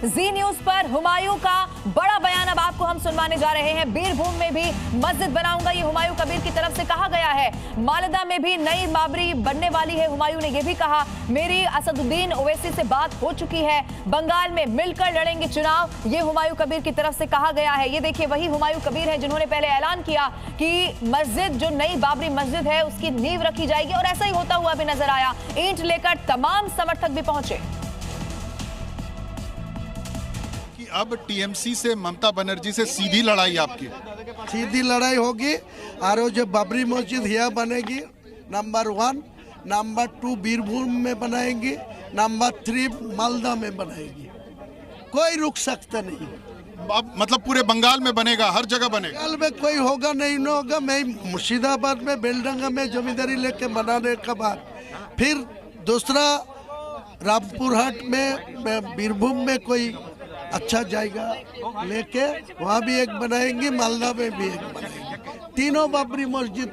जी news पर हुमायूं का बड़ा बयान अब आपको हम सुनवाने जा रहे हैं। बीरभूम में भी मस्जिद बनाऊंगा, ये हुमायूं कबीर की तरफ से कहा गया है। मालदा में भी नई बाबरी बनने वाली है। हुमायूं ने यह भी कहा, मेरी असदुद्दीन ओवैसी से बात हो चुकी है, बंगाल में मिलकर लड़ेंगे चुनाव, ये हुमायूं कबीर की तरफ से कहा गया है। ये देखिए वही हुमायूं कबीर है जिन्होंने पहले ऐलान किया कि मस्जिद जो नई बाबरी मस्जिद है उसकी नींव रखी जाएगी, और ऐसा ही होता हुआ भी नजर आया। ईंट लेकर तमाम समर्थक भी पहुंचे। कि अब टीएमसी से ममता बनर्जी से सीधी लड़ाई, आपकी सीधी लड़ाई होगी। और जो बाबरी मस्जिद यहाँ बनेगी, नंबर 1, नंबर 2 बीरभूम में बनाएंगे, नंबर 3 मालदा में बनाएगी। कोई रुक सकता नहीं। अब मतलब पूरे बंगाल में बनेगा, हर जगह बनेगा। बंगाल में कोई होगा नहीं, न होगा। मैं मुर्शिदाबाद में बेलडंगा में जमींदारी लेके बनाने के बाद फिर दूसरा रामपुरहाट में बीरभूम में कोई अच्छा जाएगा लेके वहाँ भी एक बनाएंगे, मालदा में भी एक बनाएंगे। तीनों बाबरी मस्जिद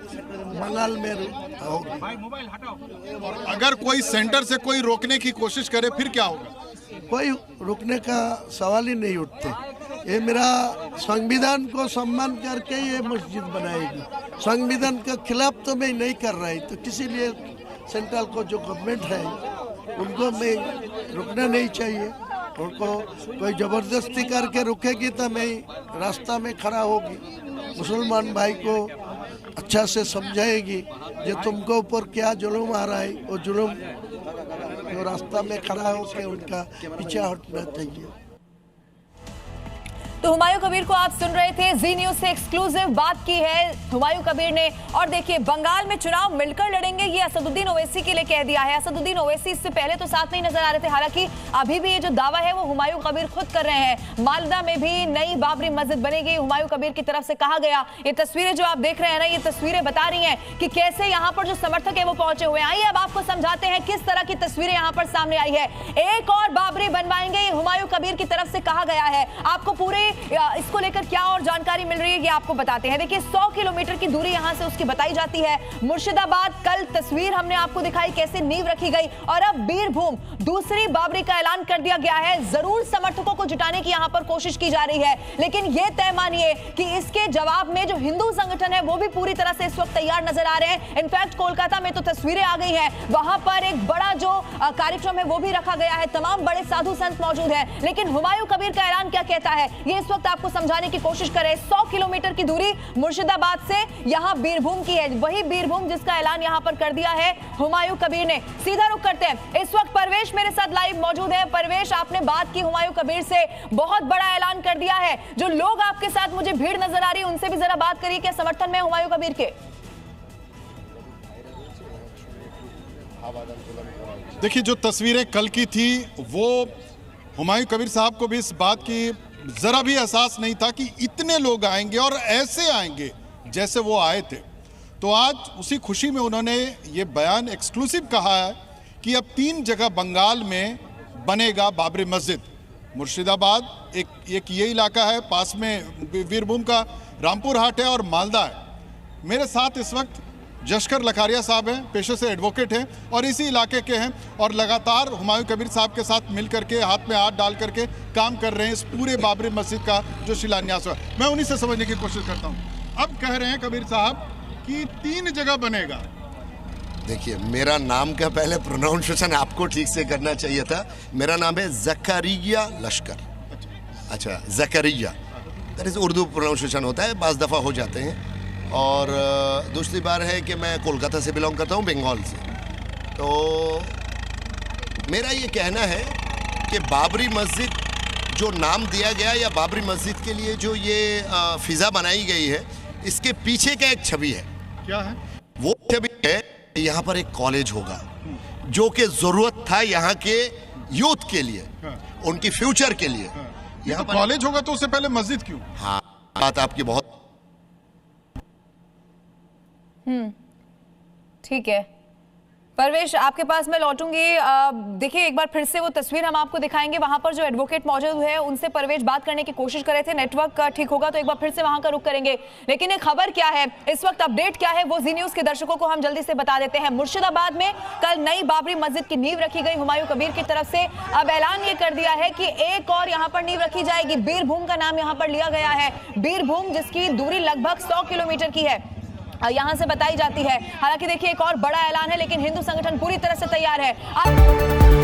बंगाल में होगी। अगर कोई सेंटर से कोई रोकने की कोशिश करे फिर क्या होगा? कोई रुकने का सवाल ही नहीं उठते। ये मेरा संविधान को सम्मान करके ये मस्जिद बनाएगी। संविधान के खिलाफ तो मैं नहीं कर रहा है, तो किसी लिए सेंट्रल को जो गवर्नमेंट है उनको मैं रुकना नहीं चाहिए। उनको कोई जबरदस्ती करके रुकेगी तो मैं रास्ता में खड़ा होगी, मुसलमान भाई को अच्छा से समझाएगी जो तुमको ऊपर क्या जुल्म आ रहा है, वो जुल्म जो रास्ता में खड़ा होकर उनका पीछे हटना चाहिए। तो हुमायूं कबीर को आप सुन रहे थे। जी न्यूज से एक्सक्लूसिव बात की है हुमायूं कबीर ने। और देखिए, बंगाल में चुनाव मिलकर लड़ेंगे, ये असदुद्दीन ओवैसी के लिए कह दिया है। असदुद्दीन ओवैसी इससे पहले तो साथ नहीं नजर आ रहे थे, हालांकि अभी भी ये जो दावा है वो हुमायूं कबीर खुद कर रहे हैं। मालदा में भी नई बाबरी मस्जिद बनेगी, हुमायूं कबीर की तरफ से कहा गया। ये तस्वीरें जो आप देख रहे हैं ना, ये तस्वीरें बता रही हैं कि कैसे यहाँ पर जो समर्थक है वो पहुंचे हुए हैं। आइए अब आपको समझाते हैं किस तरह की तस्वीरें यहाँ पर सामने आई है। एक और बाबरी बनवाएंगे, ये हुमायूं कबीर की तरफ से कहा गया है। आपको पूरे इसको लेकर क्या और जानकारी मिल रही है ये आपको बताते हैं। देखिए, 100 किलोमीटर की दूरी यहां से उसकी बताई जाती है। मुर्शिदाबाद, कल तस्वीर हमने आपको दिखाई कैसे नींव रखी गई, और अब बीरभूम दूसरी बाबरी का ऐलान कर दिया गया है। जरूर समर्थकों को जुटाने की यहां पर कोशिश की जा रही है, लेकिन यह तय मानिए कि इसके जवाब में जो हिंदू संगठन है वो भी पूरी तरह से इस वक्त तैयार नजर आ रहे हैं। इनफैक्ट कोलकाता में तो तस्वीरें आ गई हैं, वहां पर एक बड़ा जो कार्यक्रम है वो भी रखा गया है, तमाम बड़े साधु संत मौजूद है। लेकिन हुमायूं कबीर का ऐलान क्या कहता है ये इस वक्त आपको समझाने की कोशिश करें। 100 किलोमीटर की दूरी मुर्शिदाबाद से यहां बीरभूम की है, वही बीरभूम जिसका ऐलान यहां पर कर दिया है हुमायूं कबीर ने। सीधा रुख करते हैं, इस वक्त परवेश मेरे साथ लाइव मौजूद है। परवेश, आपने बात की हुमायूं कबीर से, बहुत बड़ा ऐलान कर दिया है। जो लोग आपके साथ मुझे भीड़ नजर आ रही है उनसे भी जरा बात करिए, क्या समर्थन में हुमायूं कबीर के? देखिए, जो तस्वीरें कल की थी वो हुमायूं कबीर साहब को भी इस बात की जरा भी एहसास नहीं था कि इतने लोग आएंगे और ऐसे आएंगे जैसे वो आए थे। तो आज उसी खुशी में उन्होंने ये बयान एक्सक्लूसिव कहा है कि अब 3 जगह बंगाल में बनेगा बाबरी मस्जिद। मुर्शिदाबाद एक ये इलाका है, पास में बीरभूम का रामपुरहाट है और मालदा है। मेरे साथ इस वक्त जशकर लखारिया साहब हैं, पेशे से एडवोकेट हैं और इसी इलाके के हैं, और लगातार हुमायूं कबीर साहब के साथ मिल करके, हाथ में हाथ डाल करके काम कर रहे हैं इस पूरे बाबरी मस्जिद का जो शिलान्यास हुआ। मैं उन्हीं से समझने की कोशिश करता हूं। अब कह रहे हैं कबीर साहब कि 3 जगह बनेगा। देखिए, मेरा नाम का पहले प्रोनाउंसिएशन आपको ठीक से करना चाहिए था। मेरा नाम है जकरिया लश्कर। अच्छा, जकरिया, दैट इज उर्दू प्रोनाउंसिएशन होता है, 5 दफ़ा हो जाते हैं। और दूसरी बार है कि मैं कोलकाता से बिलोंग करता हूँ, बंगाल से। तो मेरा ये कहना है कि बाबरी मस्जिद जो नाम दिया गया, या बाबरी मस्जिद के लिए जो ये फिज़ा बनाई गई है, इसके पीछे का एक छवि है। क्या है वो छवि? है यहाँ पर एक कॉलेज होगा जो कि ज़रूरत था यहाँ के यूथ के लिए, उनकी फ्यूचर के लिए। यहाँ पर कॉलेज होगा तो उससे पहले मस्जिद क्यों? हाँ, बात आपकी बहुत ठीक है। परवेश, आपके पास मैं लौटूंगी। देखिए, एक बार फिर से वो तस्वीर हम आपको दिखाएंगे। वहां पर जो एडवोकेट मौजूद है उनसे परवेश बात करने की कोशिश कर रहे थे। नेटवर्क ठीक होगा तो एक बार फिर से वहां का रुख करेंगे। लेकिन ये खबर क्या है, इस वक्त अपडेट क्या है, वो जी न्यूज के दर्शकों को हम जल्दी से बता देते हैं। मुर्शिदाबाद में कल नई बाबरी मस्जिद की नींव रखी गई हुमायूं कबीर की तरफ से। अब ऐलान ये कर दिया है कि एक और यहाँ पर नींव रखी जाएगी। बीरभूम का नाम यहाँ पर लिया गया है। बीरभूम, जिसकी दूरी लगभग 100 किलोमीटर की है, यहां से बताई जाती है। हालांकि देखिए, एक और बड़ा ऐलान है, लेकिन हिंदू संगठन पूरी तरह से तैयार है।